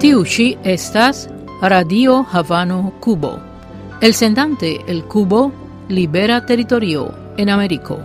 Tiu ĉi estas Radio Havano Kubo. Elsendante el Kubo, libera teritorio en Ameriko.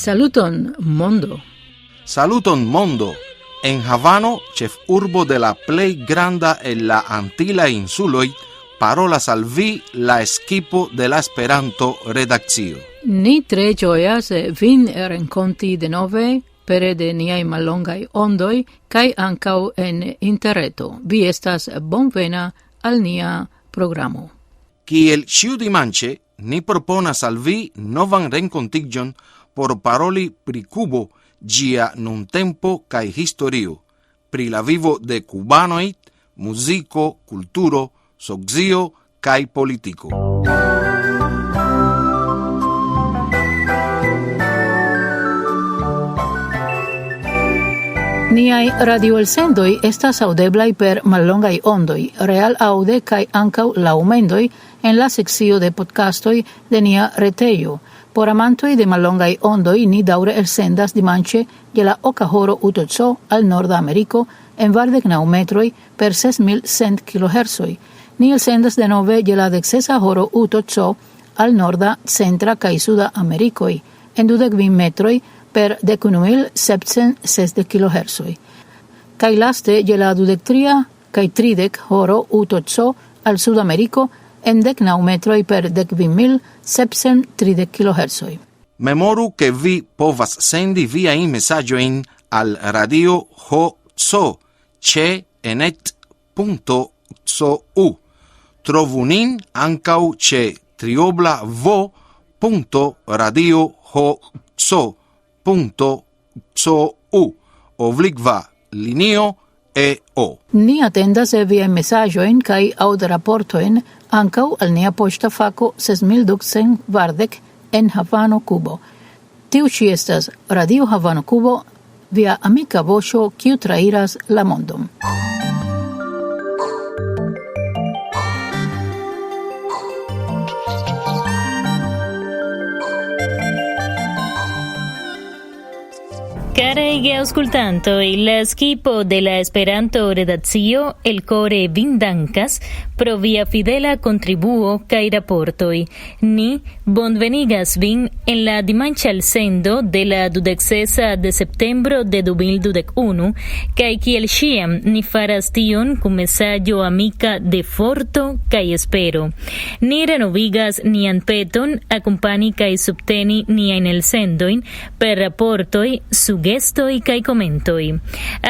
Saluton, mondo. Saluton, mondo. En Havano, ĉefurbo de la plej granda el la Antila insuloj, parolas al vi la eskipo de la Esperanto-redakcio. Ni tre ĝojas vin renkonti denove pere de niaj mallongaj ondoj kaj ankaŭ en interreto. Vi estas bonvena al nia programo. Kiel ĉiudimanĉe, ni proponas al vi novan renkontiĝon por paroli pri Kubo, ĝia nuntempo kaj historio, pri la vivo de kubanoj, muziko, kulturo, socio kaj politiko. Niaj radioelsendoj estas aŭdeblaj per mallongaj ondoj, real aŭde kaj ankaŭ laŭmendoj en la sekcio de podcastoj de nia retejo. Por amantoj de mallongaj ondoj ni daŭre elsendas dimanĉe je la oka horo UTC al Norda Ameriko en 29 metroj per 6100 kHz. Ni elsendas denove je la 16 horo UTC al Norda, Centra kaj Suda Amerikoj en 22 metroj per 11760 kHz. Kaj laste je la 23 kaj 30 horo UTC al Sudameriko en 19 metroj per 12730 kHz. Memoru ke vi povas sendi viajn mesaĝojn al Radio HC ĉe enet.cu. Trovu nin ankaŭ ĉe www.radiohc.cu/linio EO. Ni atendas viajn mesaĝojn kaj aŭdraportojn ankaŭ al nia poŝta fako 6240 en Havano, Kubo. Tiu ĉi estas Radio Havano Kubo, via amika voĉo kiu trairas la mondon. Caraj geaŭskultantoj, la ekipo de la Esperanto-redakcio elkore vin dankas pro via fidela kontribuo kaj raportoj. Ni bonvenigas vin en la dimanĉa elsendo de la 26 de septembro de 2021 kaj kiel ĉiam ni faras tion kun mesaĝo amika de forto kaj espero. Ni renovigas nian peton akompani kaj subteni niajn elsendojn per raportoj, sugestoj kaj komentoj.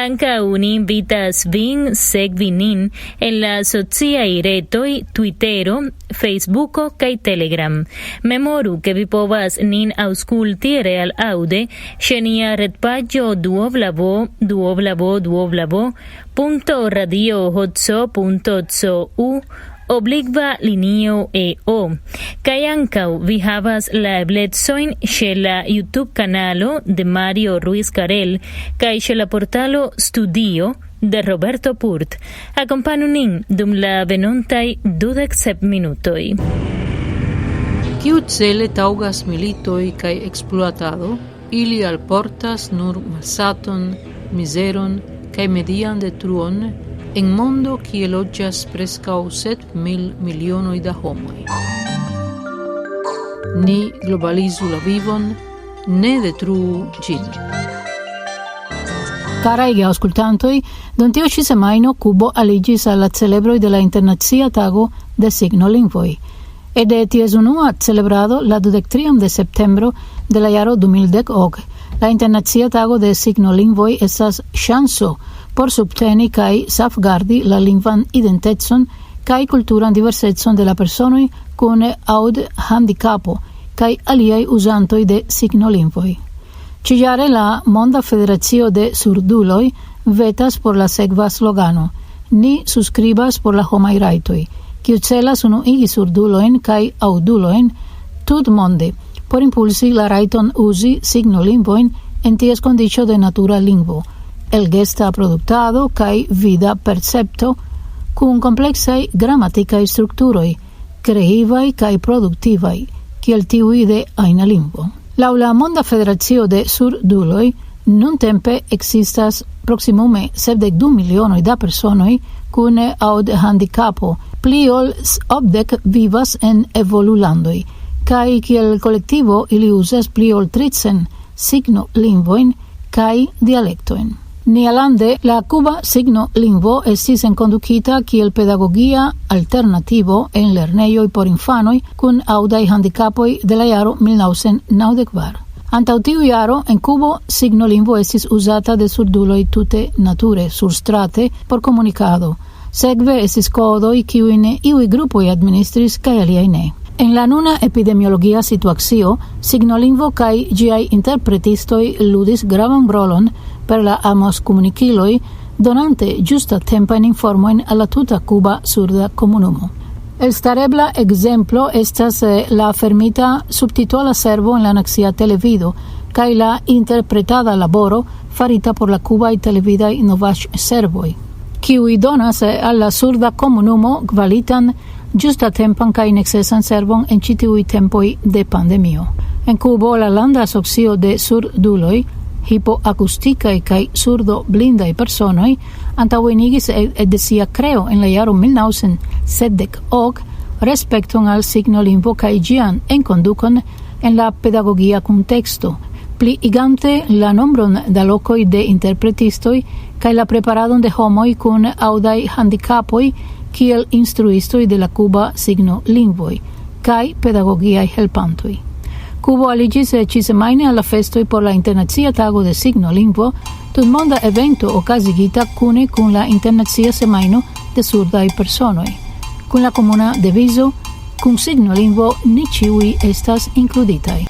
Ankaŭ ni invitas vin sekvi nin en la sociaj retoj Twittero, Facebooko kaj Telegram. Memoru ke vi povas nin aŭskulti realaŭde ĉe nia retpaĝo www.radiohc.cu/linio EO. Kaj ankaŭ vi havas la eblecojn ĉe la YouTube-kanalo de Mario Ruiz Carel kaj ĉe la portalo Studio de Roberto Purt. Akompanu nin dum la venontaj 27 minutoj. Kiu cele taŭgas militoj kaj ekspluatado, ili alportas nur malsaton, mizeron kaj median detruon en mondo kie loĝas preskaŭ 7,000 milionoj da homoj. Ni globalizu la vivon, ne detruu ĝin. Carai geauscultantoi, don tio ci semaino Cubo aligis alla celebroi de la Internazia Tago de Signo Lingvoi. Ed ties unua celebrado la 23 de septembro de la jaro 2010. La Internazia Tago de Signo Lingvoi estas chanso por subteni kai safgardi la lingvan identezon kai kulturan diversecon de la personoi kun aud handicapo kai aliai usantoi de signolingvoi. Ciare la Monda Federazio de Surduloi vetas por la sekva slogano Ni suscribas por la homai rajtoj, kiu celas unuigi surduloin kai auduloin tut monde por impulsi la rajton uzi signolingvojn en ties kondiĉo de natura lingvo, el gesta produktado kai vida percepto kun kompleksaj gramatikaj strukturoj, kreivaj kaj produktivaj, kiel tiuj de ajna lingvo. Laŭ la Monda Federacio de Surduloj nuntempe ekzistas proksimume 72 milionoj da personoj kun aŭd handicapo, pli ol 80 vivas en evolulandoj, kaj kiel kolektivo ili uzas pli ol 300 signolingvojn kaj dialektojn. Nialande, la cuba signolingvo estis enkondukita kiel pedagogia alternativo en lernejoj por infanoj kun aŭdaj handicapoj de la jaro 1994. Antaŭ tiu jaro en Kubo signolingvo estis uzata de surduloj tute nature surstrate por komunikado. Sekve estis kodoj kiujn iuj grupoj administris kaj aliaj ne. En la nuna epidemiologia situacio, signolingvo kaj ĝiaj interpretistoj ludis gravan rolon per la amos-komunikiloj, donante ĝustatempan informojn al la tuta kuba surda komunumo. Elstarebla exemplo estas la fermita subtitola servo en la nacia televido kaj la interpretada laboro farita por la kubaj televidaj novaĵ-servoj, kiuj donas al la surda komunumo kvalitan ĝustatempan kaj necesan servon en ĉi tiuj tempoj de pandemio. En Kubo, la landa asocio de surduloj, hipoakustikaj kaj surdo-blindaj personoj antaŭenigis de sia kreo en la jaro 1978 respekton al signolingvo kaj ĝian enkondukon en la pedagogia kunteksto, pliigante la nombron da lokoj de interpretistoj kaj la preparadon de homoj kun aŭdaj handicapoj kiel instruistoj de la kuba signolingvoj kaj pedagogiaj helpantoj. Kubo aliĝis ĉisemajne al la festoj por la Internacia Tago de Signolingvo, tutmonda evento okazigita kune kun la Internacia Semajno de Surdaj Personoj, kun la komuna devizo kun signolingvo ni ĉiuj estas inkluditaj.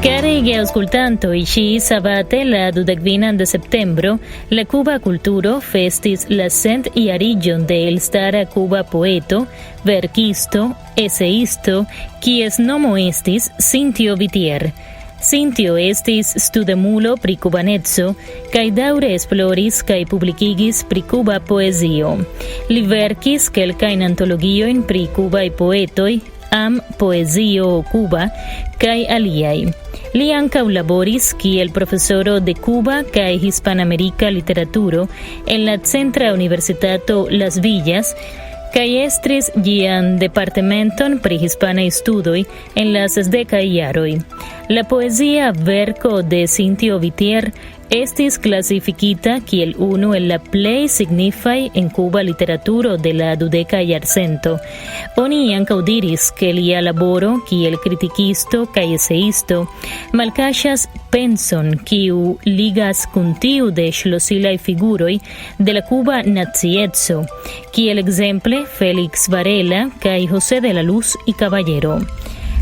Carei auscultantoi, ci sabate la 25 de septembro, la Cuba Kulturo festis la 100 jariĝon de elstara kuba poeto, verkisto, eseisto, kies nomo estis Cintio Vitier. Cintio estis studemulo pri kubaneco kaj daŭre esploris kaj publikigis pri kuba poezio. Li verkis kelkajn antologiojn pri kubaj poetoj, poezio Cuba kaj aliaj. Li ankaŭ laboris kiel profesoro de Cuba kaj hispanamerika literaturo en la Centra Universitato Las Villas kaj estris ĝian departementon pri hispanaj studoj en la 60-kaj jaroj. La poezia verko de Cintio Vitier estis klasifikita kiel unu el la plej signifaj en kuba literaturo de la 20-a jarcento. Oni ankaŭ diris ke lia laboro kiel kritikisto kaj eseisto malkaŝas penson kiu ligas kun tiu de ŝlosilaj figuroj de la kuba nacieco, kiel ekzemple Félix Varela kaj José de la Luz y Caballero.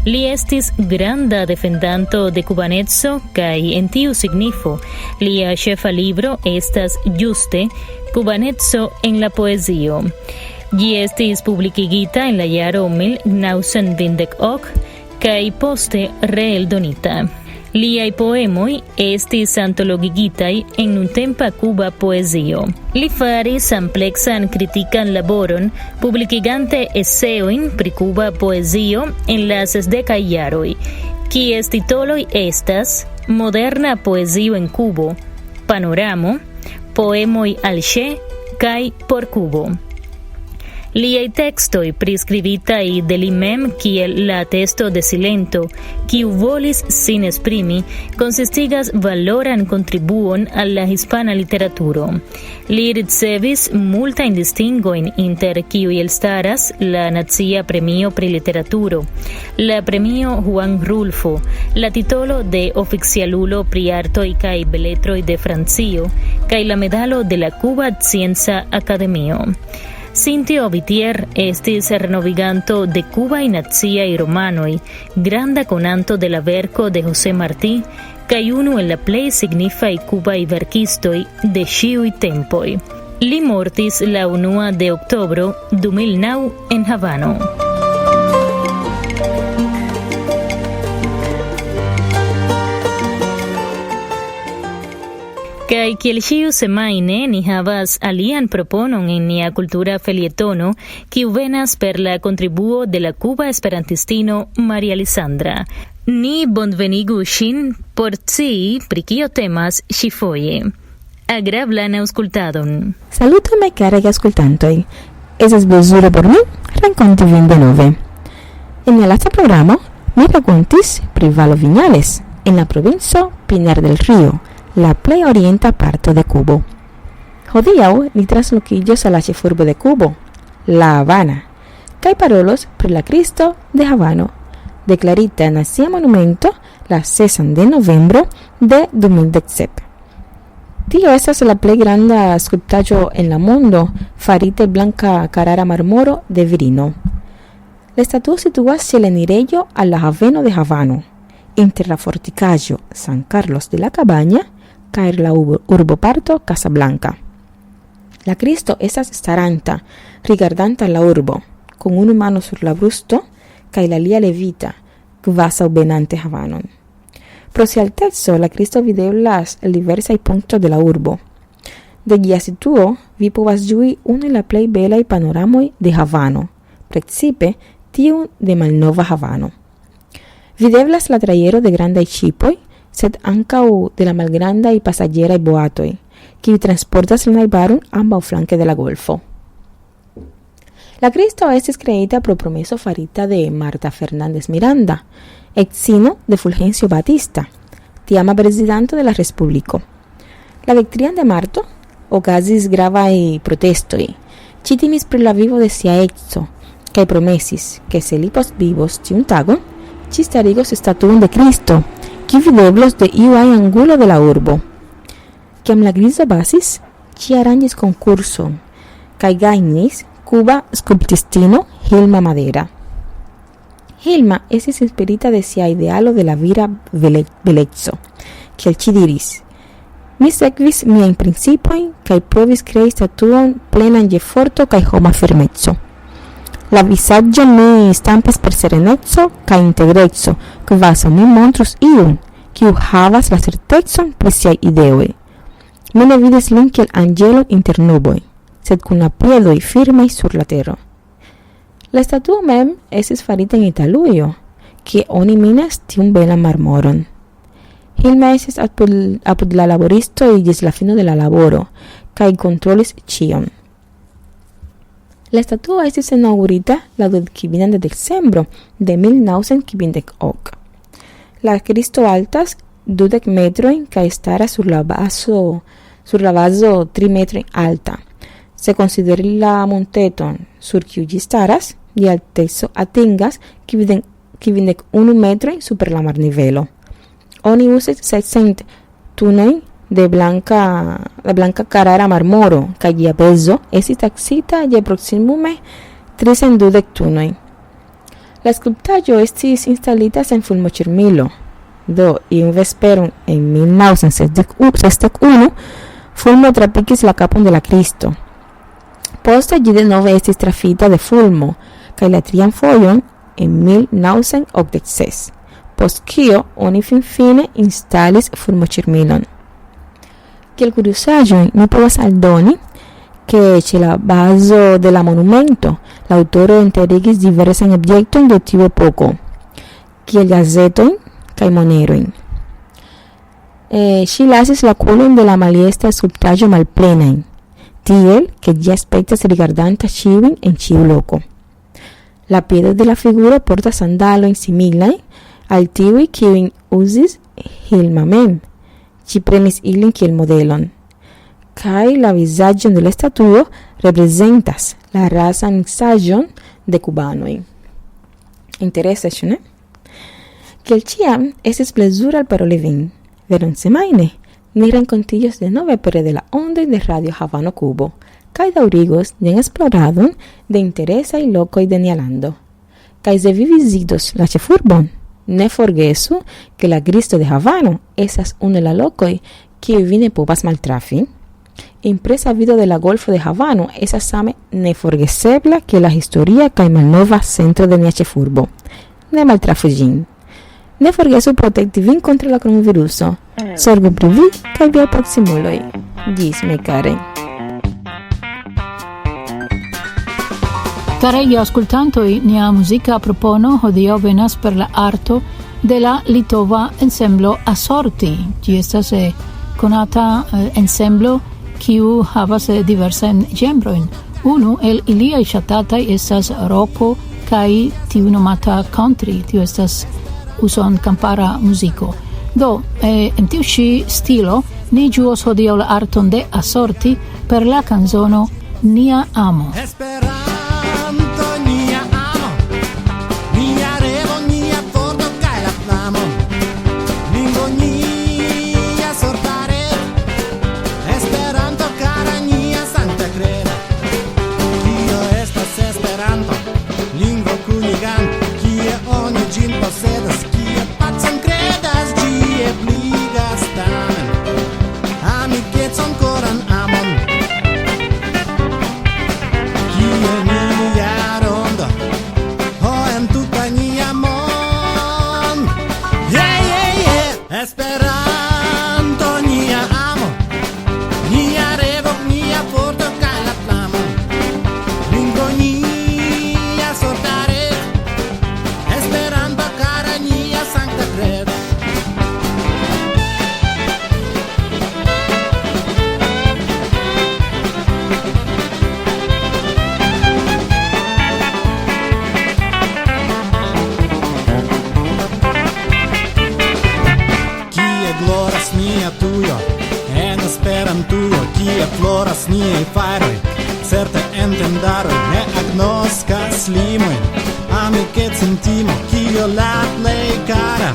Li estis granda defendanto de kubaneco kaj en tiu signifo lia ĉefa libro estas ĝuste Kubaneco en la poezio. Ĝi estis publikigita en la jaro 1928 kaj poste reeldonita. Liaj poemoj estis antologigitaj en nuntempa kuba poezio. Li faris ampleksan kritikan laboron, publikigante eseojn pri kuba poezio en la 60-kaj jaroj, kies titoloj estas Moderna poezio en Kubo, Panoramo, Poemoj al Che kaj Por Kubo. Liaj tekstoj priskribitaj de li mem kiel la atesto de silento, kiu volis sin esprimi, konsistigas valoran kontribuon al la hispana literaturo. Li ricevis multajn distingojn, inter kiuj elstaras la Nacia Premio pri Literaturo, la Premio Juan Rulfo, la titolo de oficialulo pri artoj kaj beletroj de Francio, kaj la medalo de la Cuba Scienca Akademio. Cintio Obitier estis renoviganto de Cuba y Nacia y Romanoi, granda conanto de la verco de José Martí, kaj unu el la plej signifaj kubaj verkistoj de ĉiuj tempoj. Li mortis la 1 de oktobro 2009 en Havano. Kaj kiel ĉiu semajne ni havas alian proponon en nia kultura felietono, kiu venas per la kontribuo de la kuba esperantistino Maria Lisandra. Ni bonvenigu ŝin por scii pri kio temas ĉifoje. Agrablan aŭskultadon. Salutame, caraj aŭskultantoj. Estas plezuro por mi renkonti vin denove. En la lasta programo mi rakontis pri Valo Viñales en la provinco Pinar del Río, la plej orienta parto de Cubo. Hodiaŭ ni translokiĝos al la ĉefurbo de Cubo, La Habana, kaj parolos pri la Kristo de Havano, deklarita nacia monumento la 6 de novembro de 2017. Tio estas la plej granda skulptaĵo en la mondo farita el blanka Carrara marmoro de virino. La statuo situas ĉe la enirejo al la haveno de Havano, inter la fortikaĵo San Carlos de la Cabaña kaj la urboparto Casablanca. La Kristo estas staranta, rigardanta la urbo, kun unu mano sur la brusto kaj la alia levita, kvazaŭ benante Havanon. Pro sia alteco la Kristo videblas el diversaj punktoj de la urbo. De ĝia situo vi povas ĝui unu el la plej belaj panoramoj de Havano, precipe tiu de malnova Havano. Videblas la traiero de grandaj ŝipoj, sed ankaŭ de la malgrandaj pasaĝeraj boatoj, kiuj transportas la najbaron ambaŭflanke de la golfo. La Kristo estis kreita pro promeso farita de Marta Fernández Miranda, edzino de Fulgencio Batista, tiama prezidanto de la Respubliko. La dektrian de marto okazis gravaj protestoj. Ŝi timis pri la vivo de sia edzo kaj promesis, ke se li postvivos tiun tagon, ŝi starigos statuon de Kristo, kiu videblos de iu ajn angulo de la urbo. Kiam la krizo pasis, ŝi aranĝis konkurson kaj gajnis kuba skulptistino Hilma Madera. Hilma estis inspirita de sia idealo de la vira beleco, kiel ŝi diris: mi sekvis miajn principojn kaj provis krei statuon plenan je forto kaj homa firmeco. La vizaĝon mi stampis per sereneco kaj integreco, kvazaŭ mi montrus iun, kiu havas la certecon pri siaj ideoj. Mi ne vidis lin kiel anĝelo inter nuboj, sed kun la piedoj firmaj sur la tero. La statuo mem estis farita en Italujo, kie oni minas tiun belan marmoron. Hilma estis apud la laboristoj ĝis la fino de la laboro kaj kontrolis ĉion. La statuo estis inaugurita la 12 de decembro de 1958. La Kristo altas 20 metrojn kaj staras sur la bazo 3 metrojn alta. Se konsideri la monteton sur kiu ĝi staras, ĝia alteco atingas 51 metrojn super la marnivelo. Oni uzis 600 tunojn de blanca Carrara marmoro, kaj ĝia pezo estis taksita je proksimume 320 tunojn. La skulptaĵo estis instalita en fulmoĉarmilo, do iun vesperon en 1961 fulmo trapikis la kapon de la Kristo. Poste ĝi denove estis trafita de fulmo, kaj la trian fojon en 1986, post kio oni finfine instalis fulmoĉarmilon. Kiel kuriozaĵon mi povas aldoni, ke ĉe la bazo de la monumento la aŭtoro enterigis diversajn objektojn de tiu epoko, kiel gazetojn kaj monerojn. Ŝi lasis la kulojn de la maliestra skulptaĵo malplenajn, tiel che gi aspectas rigardanta ĉiujn en ĉiu loko. La piedoj de la figuro portas sandalojn similajn al tiuj kiujn uzis Hilma mem. Ŝi prenis ilin kiel modelon. Kaj la vizaĝon de la statuo reprezentas la rasan miksaĵon de kubanoj. Interesa, ĉu ne? Kiel ĉiam, estis plezuro alparoli vin. Veronsemajne ni renkontiĝos denove pere de la ondoj de Radio Havano Kubo kaj daŭrigos nian esploradon de interesaj lokoj de nia lando. Kaj se vi vizitos la ĉefurbon, ne forgesu ke la Cristo de Havano estas unu el la lokoj kiuj vi ne povas maltrafi. Impresa vido de la Golfo de Havano estas same neforgesebla kiel la historia kaj malnova centro de nia ĉefurbo. Ne maltrafu ĝin. Ne forgesu protekti vin kontraŭ la kronviruso. Sorgu pri vi kaj viaj proksimuloj. Ĝis, miaj karaj. Carei ascoltantoi, nia musica propono hodiaŭ venas per la arto de la litova ensemblo Assorti. Ĝi estas konata ensemblo kiu havas diversajn ĝenrojn. Unu el iliaj ŝatataj estas roko kaj tiu nomata country. Tio estas uson-kampara muziko. Do, en tiu ĉi stilo ni ĝuos hodiaŭ la arton de Assorti per la kanzono Nia amo. Kie floras niaj faroj, certe entendaroj ne agnoskas limojn. Amikecon timo, kio la plej kara,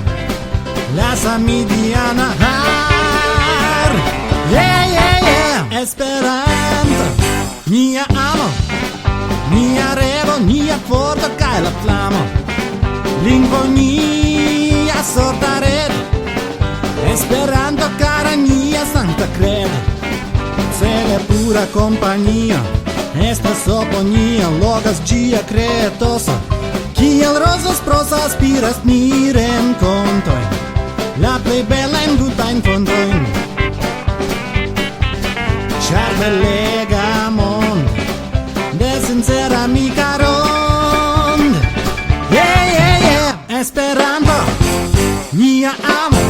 la samidiana har. Esperanto, nia amo, nia revo, nia forto kaj la flamo. Lingvo nia sorta reto, Esperanto kara nia sankta kredo. Cele pura compañía, estas oponía, logas gia creetosa, kiel rosas prosa aspiras ni renkontoj, la plej belajn tutajn fontojn. Ĉar belega mondo de sincera amika rondo. Esperanto, nia amo,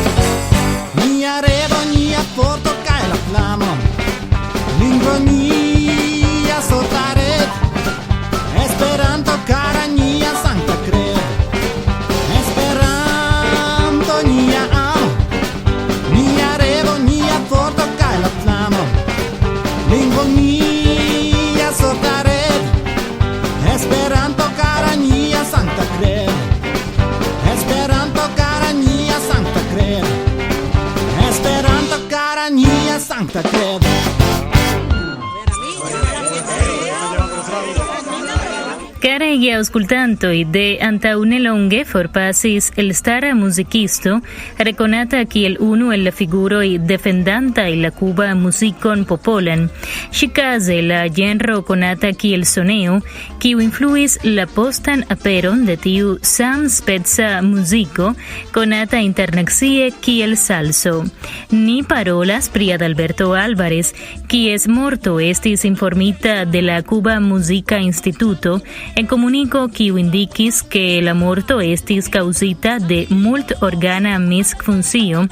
nia revo, nia forto kaj la flamo. Lingvo nia sortaret, Esperanto kara nia sankta kredo. Esperanto nia amo, nia revo, nia forto kaj la flamo. Lingvo nia sortaret, Esperanto kara nia sankta kredo. Esperanto kara nia sankta kredo. Esperanto kara nia sankta kredo. Carei aŭskultantoj, de antaŭnelonge forpasis elstara muzikisto, rekonata kiel unu el la figuroj defendantaj la kuba muzikon popolan. Ĉikaze la ĝenro konata kiel soneo, kiu influis la postan aperon de tiu samspeca muziko, konata internacie kiel salso. Ni parolas pri Adalberto Álvarez, kies morto estis informita de la Cuba Muzika Instituto en comunicación clínico kiu indikis ke la morto estis causita de multorgana misfunkcio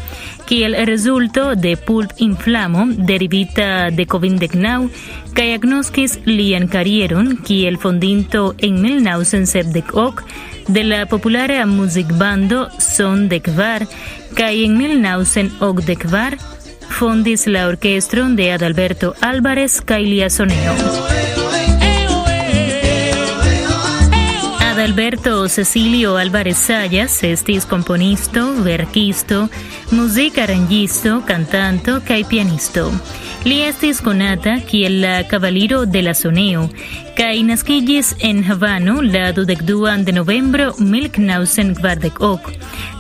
kiel rezulto de pulp-inflamo derivita de COVID-19 kaj agnoskis lian karieron kiel fondinto en 1978 de la populara muzikbando Son de Kvar kaj en 1984 fondis la orkestron de Adalberto Álvarez kaj lia soneo. Adalberto Cecilio Álvarez Sayas estis komponisto, verkisto, muzikaranĝisto, kantanto kaj pianisto. Li estis konata kiel la kavaliro de la soneo kaj naskiĝis en Havano la 22 de novembro 1948.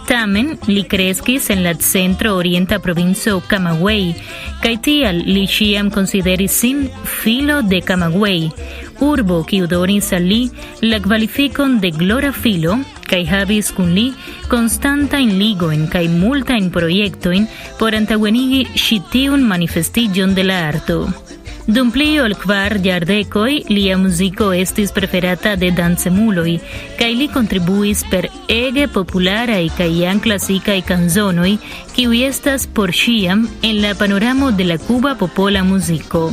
Tamen li kreskis en la centro-orienta provinco Camagüey kaj tial li ĉiam konsideris sin filo de Camagüey, urbo kiu donis al li la kvalifikon de glora filo kaj havis kun li konstantajn ligojn kaj multajn projektojn por antaŭenigi ĉi tiun manifestiĝon de la arto. Dum pli ol 4 jardekoj lia muziko estis preferata de dancemuloj kaj li kontribuis per ege popularaj kaj jam klasikaj kanzonoj kiuj estas por ĉiam en la panoramo de la kuba popola muziko.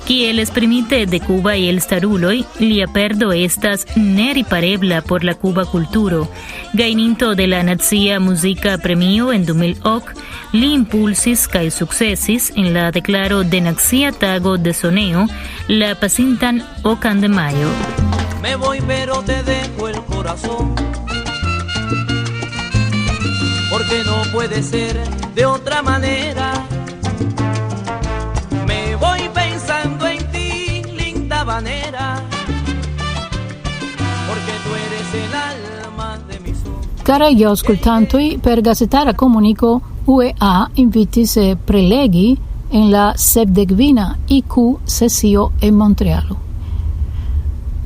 Kiel esprimite de Cuba y el staruloj, lia perdo estas neriparebla por la Cuba kulturo. Gajninto de la Nacia Muzika Premio en 2008, li impulsis kaj sukcesis en la deklaro de Nacia Tago de Soneo la pasintan okan de mayo. Me voy pero te dejo el corazón, porque no puede ser de otra manera. Me voy pensando en ti, linda habanera, porque tú eres el alma de mi sol. Caraj aŭskultantoj, per gazetara komuniko UEA invitis prelegi en la 70ª IQ sesio en Montrealo.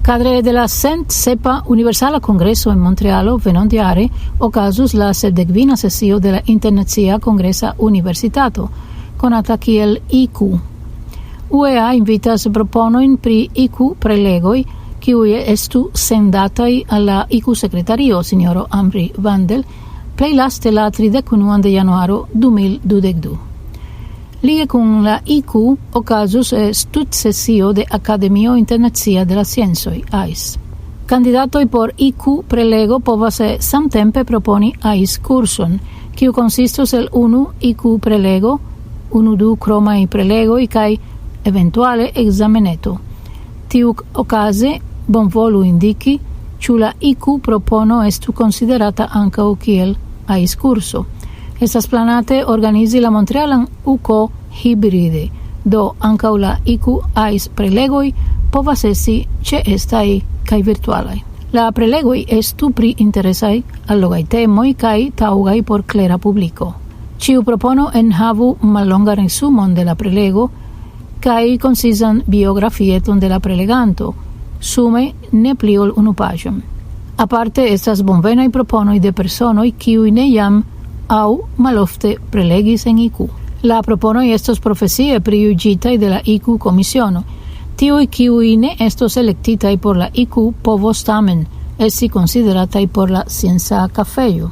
Cadre de la 107ª Universala Kongreso en Montrealo venontjare okazus la 70ª sesio de la Internacia Kongresa Universitato, konata kiel IQ. UEA invitas proponojn pri IQ prelegoj, kiuj estu sendataj al la IQ sekretario, sinjoro Amri Vandel, plej laste la 31 de januaro 2022. Lie kun la IQ okazus studsesio de Akademio Internacia de la Sciencoj, AIS. Kandidatoj por IQ prelego povas samtempe proponi AIS kurson, kiu konsistos el 1 IQ prelego, 1-2 kromaj prelegoj kaj eventuale exameneto. Tiuokaze bonvolu indiki ĉu la IQ propono estu konsiderata ankaŭ kiel AIS kurso. Estas planate organizi la Montrealan UCO hibride, do ankaŭ la IQ AIS prelegoj povas esti ĉeestaj kaj virtualaj. La prelegoj estu pri interesaj allogaj temoj kaj taŭgaj por klera publiko. Ĉiu propono enhavu mallongan resumon de la prelego kaj koncizan biografieton de la preleganto, sume ne pli ol 1 paĝon. Aparte estas bonvenaj proponoj de personoj kiuj ne jam aŭ malofte prelegis en IQ. La proponoj estos profesie prijuĝitaj de la IQ komisiono. Tiuj kiuj ne estos elektitaj por la IQ povos tamen esti konsiderataj por la scienca kafejo.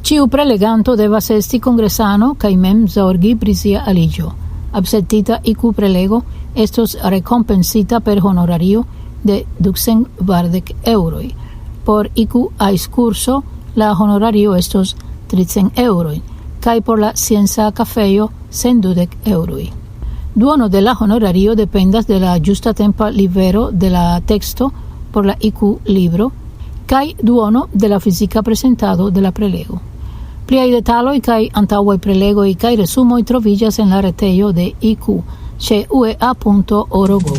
Ĉiu preleganto devas esti kongresano kaj mem zorgi pri sia aliĝo. Absentita IQ prelego estos recompensita per honorario de 240 euroj. Por IQ AIS curso la honorario estos 300 euroj, kaj por la scienca kafejo 120 euroj. Duono de la honorario dependas de la ĝustatempa livero de la teksto por la IQ libro kaj duono de la fizika presentado de la prelego. Pliaj detaloj kaj antaŭaj prelegoj kaj resumoj troviĝas en la retejo de IQ ĉe uea.org.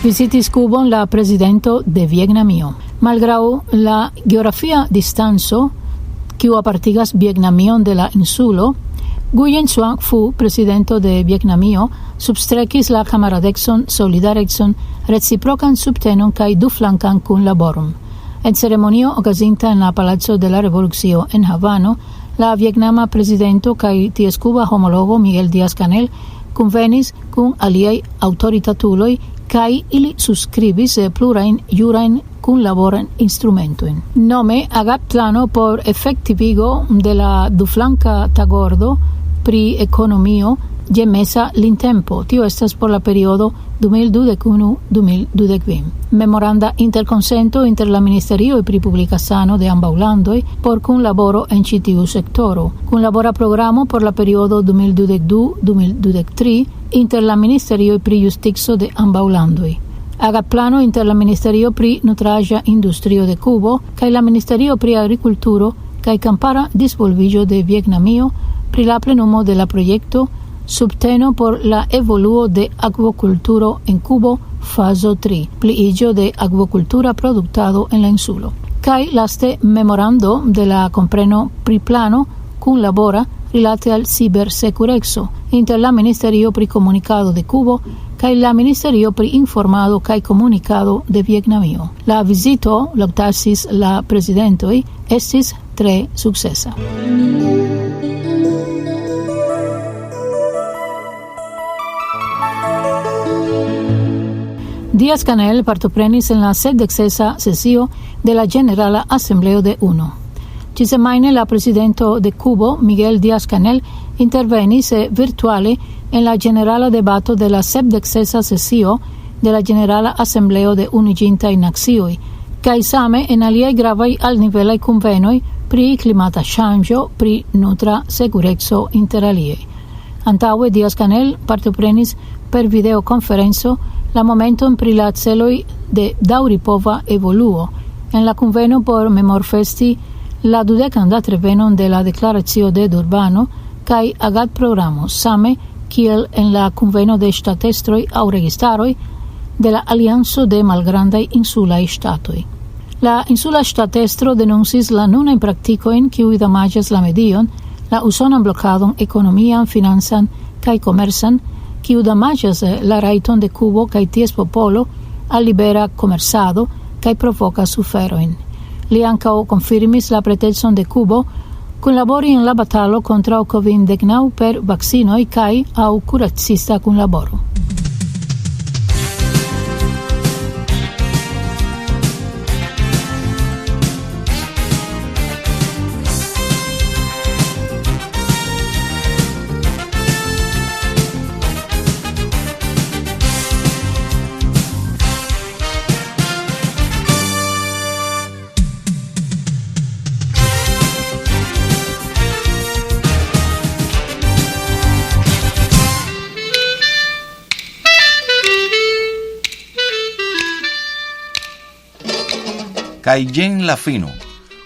Visitis Kubon la presidento de Vjetnamio. Malgrau la geografia distanzo kiu apartigas Vietnamion de la insulo, Nguyen Xuan Phu, presidento de Vietnamio, substrekis la kamaradecon, solidarecon, reciprocan subtenon kaj duflankan kunlaboron. En ceremonio okazinta en la Palaco de la Revolucio en Havano, la vietnama presidento kaj ties cuba homologo Miguel Díaz-Canel kunvenis kun aliaj aŭtoritatuloj kaj ili subskribis plurajn jurajn kunlaboran instrumentojn. Nome agapplano por efektivigo de la duflanka tagordo pri ekonomio je mesa lintempo. Tio estas por la periodo 2021-2022. Memoranda interkonsento inter la Ministerio pri publika sano de ambaŭ landoj por kunlaboro en ĉi tiu sektoro. Kunlabora programo por la periodo 2022-2023 inter la Ministerio pri Justico de ambaŭ landoj. Agapplano inter la Ministerio pri Nutraĵa Industrio de Kubo kaj la Ministerio pri Agrikulturo kaj kampara disvolviĝo de Vietnamio pri la plenumo de la projekto Subteno por la evoluo de akvokulturo en Kubo, fazo 3, pliiĝo de akvokultura produktado en la insulo. Kaj laste memorando de la kompreno pri plano kunlabora rilate al cibersekureco inter la Ministerio pri Komunikado de Kubo kaj la Ministerio pri Informado kaj Komunikado de Vietnamio. La vizito, laŭtasis la prezidentoj, estis tre sukcesa. Díaz-Canel partoprenis en la 76ª sesio de la Generala Asembleo de UNO. Ĉisemajne la presidento de Kubo, Miguel Díaz-Canel, intervenis virtuale en la Generala debato de la 76ª sesio de la Generala Asembleo de Unuiĝintaj Nacioj, kaj same en aliaj gravaj alnivelaj kunvenoj pri klimata ŝanĝo, pri nutra sekureco inter aliaj. Antaŭe Díaz-Canel partoprenis per videokonferenco la momenton pri la celoj de daŭripova evoluo en la kunveno por memorfesti la 20. datrevenon de la deklaracio de Durbano kaj agadprogramo, same kiel en la kunveno de ŝtatestroj aŭ registaroj de la Alianco de Malgrandaj Insulaj Ŝtatoj. La insula ŝtatestro denuncis la nunajn praktikojn kiuj damaĝas la medion, la usonan blokadon ekonomian, financan kaj komercan, kiu damaĝas la rajton de Kubo kaj ties popolo al libera komercado kaj provokas suferojn. Li ankaŭ konfirmis la pretecon de Kubo kunlabori en la batalo kontraŭ COVID-19 per vakcinoj kaj aŭ kuracista kunlaboro. Kaj jen la fino.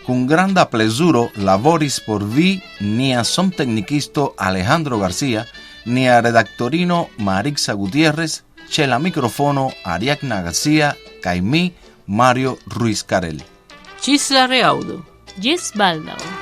Kun granda plezuro laboris por vi nia somteknikisto Alejandro García, nia redaktorino Marixa Gutiérrez, ĉe la mikrofono Ariadna García kaj mi, Mario Ruiz Carel. Ĝis la reaŭdo. Ĝis baldaŭ.